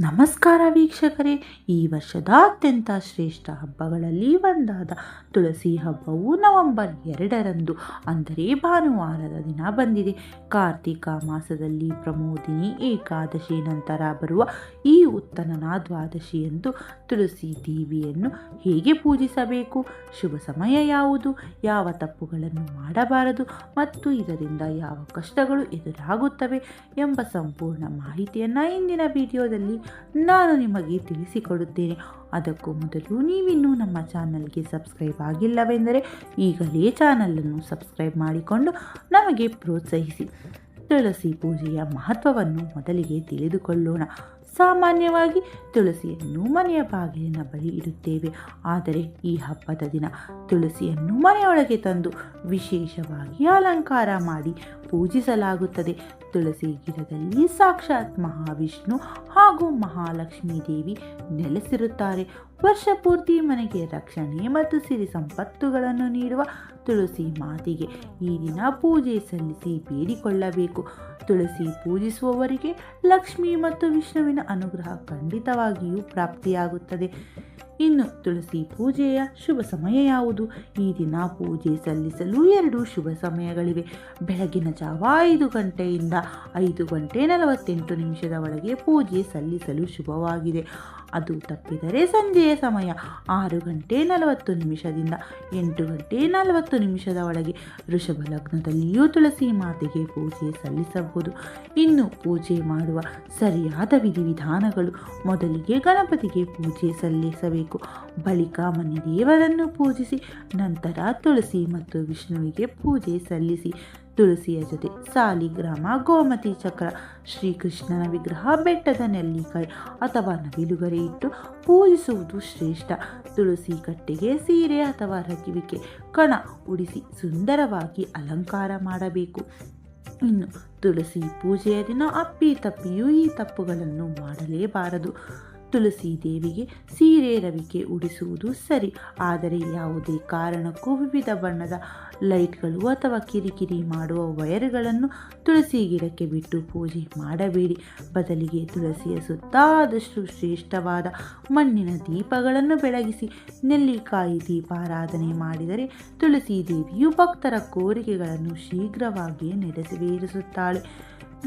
ನಮಸ್ಕಾರ ವೀಕ್ಷಕರೇ, ಈ ವರ್ಷದ ಅತ್ಯಂತ ಶ್ರೇಷ್ಠ ಹಬ್ಬಗಳಲ್ಲಿ ಒಂದಾದ ತುಳಸಿ ಹಬ್ಬವು ನವೆಂಬರ್ 2ರಂದು ಅಂದರೆ ಭಾನುವಾರದ ದಿನ ಬಂದಿದೆ. ಕಾರ್ತಿಕ ಮಾಸದಲ್ಲಿ ಪ್ರಮೋದಿನಿ ಏಕಾದಶಿ ನಂತರ ಬರುವ ಈ ಉತ್ತರನ ದ್ವಾದಶಿಯಂದು ತುಳಸಿ ದೇವಿಯನ್ನು ಹೇಗೆ ಪೂಜಿಸಬೇಕು, ಶುಭ ಸಮಯ ಯಾವುದು, ಯಾವ ತಪ್ಪುಗಳನ್ನು ಮಾಡಬಾರದು ಮತ್ತು ಇದರಿಂದ ಯಾವ ಕಷ್ಟಗಳು ಎದುರಾಗುತ್ತವೆ ಎಂಬ ಸಂಪೂರ್ಣ ಮಾಹಿತಿಯನ್ನು ಇಂದಿನ ವಿಡಿಯೋದಲ್ಲಿ ನಾನು ನಿಮಗೆ ತಿಳಿಸಿಕೊಡುತ್ತೇನೆ. ಅದಕ್ಕೂ ಮೊದಲು ನೀವಿನ್ನೂ ನಮ್ಮ ಚಾನಲ್ಗೆ ಸಬ್ಸ್ಕ್ರೈಬ್ ಆಗಿಲ್ಲವೆಂದರೆ ಈಗಲೇ ಚಾನಲನ್ನು ಸಬ್ಸ್ಕ್ರೈಬ್ ಮಾಡಿಕೊಂಡು ನಮಗೆ ಪ್ರೋತ್ಸಾಹಿಸಿ. ತುಳಸಿ ಪೂಜೆಯ ಮಹತ್ವವನ್ನು ಮೊದಲಿಗೆ ತಿಳಿದುಕೊಳ್ಳೋಣ. ಸಾಮಾನ್ಯವಾಗಿ ತುಳಸಿಯನ್ನು ಮನೆಯ ಬಾಗಿಲಿನ ಬಳಿ ಇಡುತ್ತೇವೆ. ಆದರೆ ಈ ಹಬ್ಬದ ದಿನ ತುಳಸಿಯನ್ನು ಮನೆಯೊಳಗೆ ತಂದು ವಿಶೇಷವಾಗಿ ಅಲಂಕಾರ ಮಾಡಿ ಪೂಜಿಸಲಾಗುತ್ತದೆ. ತುಳಸಿ ಗಿಡದಲ್ಲಿ ಸಾಕ್ಷಾತ್ ಮಹಾವಿಷ್ಣು ಹಾಗೂ ಮಹಾಲಕ್ಷ್ಮೀ ದೇವಿ ನೆಲೆಸಿರುತ್ತಾರೆ. ವರ್ಷ ಪೂರ್ತಿ ಮನೆಗೆ ರಕ್ಷಣೆ ಮತ್ತು ಸಿರಿ ಸಂಪತ್ತುಗಳನ್ನು ನೀಡುವ ತುಳಸಿ ಮಾತೆಗೆ ಈ ದಿನ ಪೂಜೆ ಸಲ್ಲಿಸಿ ಬೇಡಿಕೊಳ್ಳಬೇಕು. ತುಳಸಿ ಪೂಜಿಸುವವರಿಗೆ ಲಕ್ಷ್ಮಿ ಮತ್ತು ವಿಷ್ಣುವಿನ ಅನುಗ್ರಹ ಖಂಡಿತವಾಗಿಯೂ ಪ್ರಾಪ್ತಿಯಾಗುತ್ತದೆ. ಇನ್ನು ತುಳಸಿ ಪೂಜೆಯ ಶುಭ ಸಮಯ ಯಾವುದು? ಈ ದಿನ ಪೂಜೆ ಸಲ್ಲಿಸಲು 2 ಶುಭ ಸಮಯಗಳಿವೆ. ಬೆಳಗಿನ ಜಾವ 5 ಗಂಟೆಯಿಂದ 5:48 ಒಳಗೆ ಪೂಜೆ ಸಲ್ಲಿಸಲು ಶುಭವಾಗಿದೆ. ಅದು ತಪ್ಪಿದರೆ ಸಂಜೆಯ ಸಮಯ 6:40 8:40 ಒಳಗೆ ವೃಷಭ ಲಗ್ನದಲ್ಲಿಯೂ ತುಳಸಿ ಮಾತೆಗೆ ಪೂಜೆ ಸಲ್ಲಿಸಬಹುದು. ಇನ್ನು ಪೂಜೆ ಮಾಡುವ ಸರಿಯಾದ ವಿಧಿವಿಧಾನಗಳು: ಮೊದಲಿಗೆ ಗಣಪತಿಗೆ ಪೂಜೆ ಸಲ್ಲಿಸಬೇಕು. ಬಳಿಕ ಮನೆ ದೇವರನ್ನು ಪೂಜಿಸಿ ನಂತರ ತುಳಸಿ ಮತ್ತು ವಿಷ್ಣುವಿಗೆ ಪೂಜೆ ಸಲ್ಲಿಸಿ ತುಳಸಿಯ ಜೊತೆ ಸಾಲಿಗ್ರಾಮ, ಗೋಮತಿ ಚಕ್ರ, ಶ್ರೀಕೃಷ್ಣನ ವಿಗ್ರಹ, ಬೆಟ್ಟದ ನೆಲ್ಲಿಕಾಯಿ ಅಥವಾ ನವಿಲುಗರೆ ಇಟ್ಟು ಪೂಜಿಸುವುದು ಶ್ರೇಷ್ಠ. ತುಳಸಿ ಕಟ್ಟೆಗೆ ಸೀರೆ ಅಥವಾ ರಗಿವಿಕೆ ಕಣ ಉಡಿಸಿ ಸುಂದರವಾಗಿ ಅಲಂಕಾರ ಮಾಡಬೇಕು. ಇನ್ನು ತುಳಸಿ ಪೂಜೆಯ ದಿನ ಅಪ್ಪಿತಪ್ಪಿಯೂ ಈ ತಪ್ಪುಗಳನ್ನು ಮಾಡಲೇಬಾರದು. ತುಳಸಿ ದೇವಿಗೆ ಸೀರೆ ರವಿಕೆ ಉಡಿಸುವುದು ಸರಿ, ಆದರೆ ಯಾವುದೇ ಕಾರಣಕ್ಕೂ ವಿವಿಧ ಬಣ್ಣದ ಲೈಟ್ಗಳು ಅಥವಾ ಕಿರಿಕಿರಿ ಮಾಡುವ ವೈರ್ಗಳನ್ನು ತುಳಸಿ ಗಿಡಕ್ಕೆ ಬಿಟ್ಟು ಪೂಜೆ ಮಾಡಬೇಡಿ. ಬದಲಿಗೆ ತುಳಸಿಯ ಸುತ್ತ ಆದಷ್ಟು ಶ್ರೇಷ್ಠವಾದ ಮಣ್ಣಿನ ದೀಪಗಳನ್ನು ಬೆಳಗಿಸಿ ನೆಲ್ಲಿಕಾಯಿ ದೀಪಾರಾಧನೆ ಮಾಡಿದರೆ ತುಳಸಿ ದೇವಿಯು ಭಕ್ತರ ಕೋರಿಕೆಗಳನ್ನು ಶೀಘ್ರವಾಗಿಯೇ ನೆರವೇರಿಸುತ್ತಾಳೆ.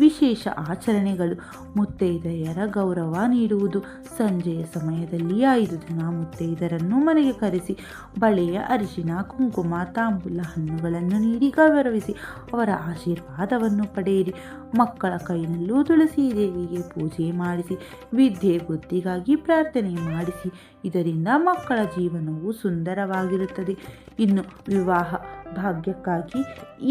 ವಿಶೇಷ ಆಚರಣೆಗಳು: ಮುತ್ತೈದೆಯರ ಗೌರವ ನೀಡುವುದು. ಸಂಜೆಯ ಸಮಯದಲ್ಲಿ 5 ಜನ ಮುತ್ತೈದರನ್ನು ಮನೆಗೆ ಕರೆಸಿ ಬಳೆಯ, ಅರಿಶಿನ, ಕುಂಕುಮ, ತಾಂಬೂಲ, ಹಣ್ಣುಗಳನ್ನು ನೀಡಿ ಗೌರವಿಸಿ ಅವರ ಆಶೀರ್ವಾದವನ್ನು ಪಡೆಯಿರಿ. ಮಕ್ಕಳ ಕೈನಲ್ಲೂ ತುಳಸಿ ದೇವಿಗೆ ಪೂಜೆ ಮಾಡಿಸಿ ವಿದ್ಯೆ ಬುದ್ಧಿಗಾಗಿ ಪ್ರಾರ್ಥನೆ ಮಾಡಿಸಿ. ಇದರಿಂದ ಮಕ್ಕಳ ಜೀವನವು ಸುಂದರವಾಗಿರುತ್ತದೆ. ಇನ್ನು ವಿವಾಹ ಭಾಗ್ಯಕ್ಕಾಗಿ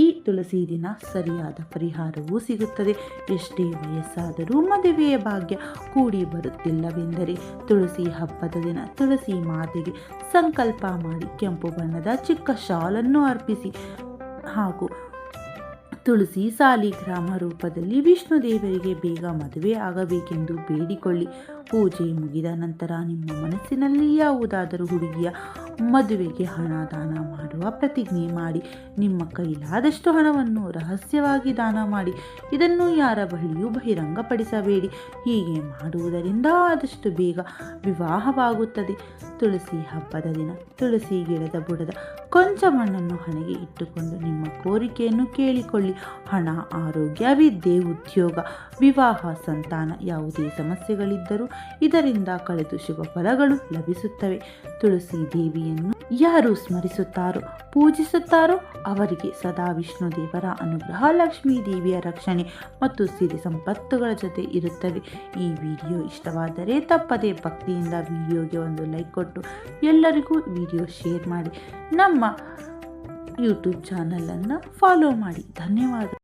ಈ ತುಳಸಿ ದಿನ ಸರಿಯಾದ ಪರಿಹಾರವೂ ಸಿಗುತ್ತದೆ. ಎಷ್ಟೇ ವಯಸ್ಸಾದರೂ ಮದುವೆಯ ಭಾಗ್ಯ ಕೂಡಿ ಬರುತ್ತಿಲ್ಲವೆಂದರೆ ತುಳಸಿ ಹಬ್ಬದ ದಿನ ತುಳಸಿ ಮಾತೆಗೆ ಸಂಕಲ್ಪ ಮಾಡಿ ಕೆಂಪು ಬಣ್ಣದ ಚಿಕ್ಕ ಶಾಲನ್ನು ಅರ್ಪಿಸಿ ಹಾಗೂ ತುಳಸಿ ಸಾಲಿಗ್ರಾಮ ರೂಪದಲ್ಲಿ ವಿಷ್ಣು ದೇವರಿಗೆ ಬೇಗ ಮದುವೆ ಆಗಬೇಕೆಂದು ಬೇಡಿಕೊಳ್ಳಿ. ಪೂಜೆ ಮುಗಿದ ನಂತರ ನಿಮ್ಮ ಮನಸ್ಸಿನಲ್ಲಿ ಯಾವುದಾದರೂ ಹುಡುಗಿಯ ಮದುವೆಗೆ ಹಣ ದಾನ ಮಾಡುವ ಪ್ರತಿಜ್ಞೆ ಮಾಡಿ. ನಿಮ್ಮ ಕೈಲಾದಷ್ಟು ಹಣವನ್ನು ರಹಸ್ಯವಾಗಿ ದಾನ ಮಾಡಿ. ಇದನ್ನು ಯಾರ ಬಳಿಯೂ ಬಹಿರಂಗಪಡಿಸಬೇಡಿ. ಹೀಗೆ ಮಾಡುವುದರಿಂದ ಆದಷ್ಟು ಬೇಗ ವಿವಾಹವಾಗುತ್ತದೆ. ತುಳಸಿ ಹಬ್ಬದ ದಿನ ತುಳಸಿ ಗಿಡದ ಬುಡದ ಕೊಂಚ ಮಣ್ಣನ್ನು ಹಣೆಗೆ ಇಟ್ಟುಕೊಂಡು ನಿಮ್ಮ ಕೋರಿಕೆಯನ್ನು ಕೇಳಿಕೊಳ್ಳಿ. ಹಣ, ಆರೋಗ್ಯ, ವಿದ್ಯೆ, ಉದ್ಯೋಗ, ವಿವಾಹ, ಸಂತಾನ ಯಾವುದೇ ಸಮಸ್ಯೆಗಳಿದ್ದರೂ ಇದರಿಂದ ಕಳೆದು ಶುಭ ಫಲಗಳು ಲಭಿಸುತ್ತವೆ. ತುಳಸಿ ದೇವಿಯನ್ನು ಯಾರು ಸ್ಮರಿಸುತ್ತಾರೋ, ಪೂಜಿಸುತ್ತಾರೋ ಅವರಿಗೆ ಸದಾ ವಿಷ್ಣು ದೇವರ ಅನುಗ್ರಹ, ಲಕ್ಷ್ಮೀ ದೇವಿಯ ರಕ್ಷಣೆ ಮತ್ತು ಸಿರಿ ಸಂಪತ್ತುಗಳ ಜೊತೆ ಇರುತ್ತವೆ. ಈ ವಿಡಿಯೋ ಇಷ್ಟವಾದರೆ ತಪ್ಪದೇ ಭಕ್ತಿಯಿಂದ ವಿಡಿಯೋಗೆ ಒಂದು ಲೈಕ್ ಕೊಟ್ಟು ಎಲ್ಲರಿಗೂ ವಿಡಿಯೋ ಶೇರ್ ಮಾಡಿ. ನಮ್ಮ ಯೂಟ್ಯೂಬ್ ಚಾನಲನ್ನು ಫಾಲೋ ಮಾಡಿ. ಧನ್ಯವಾದ.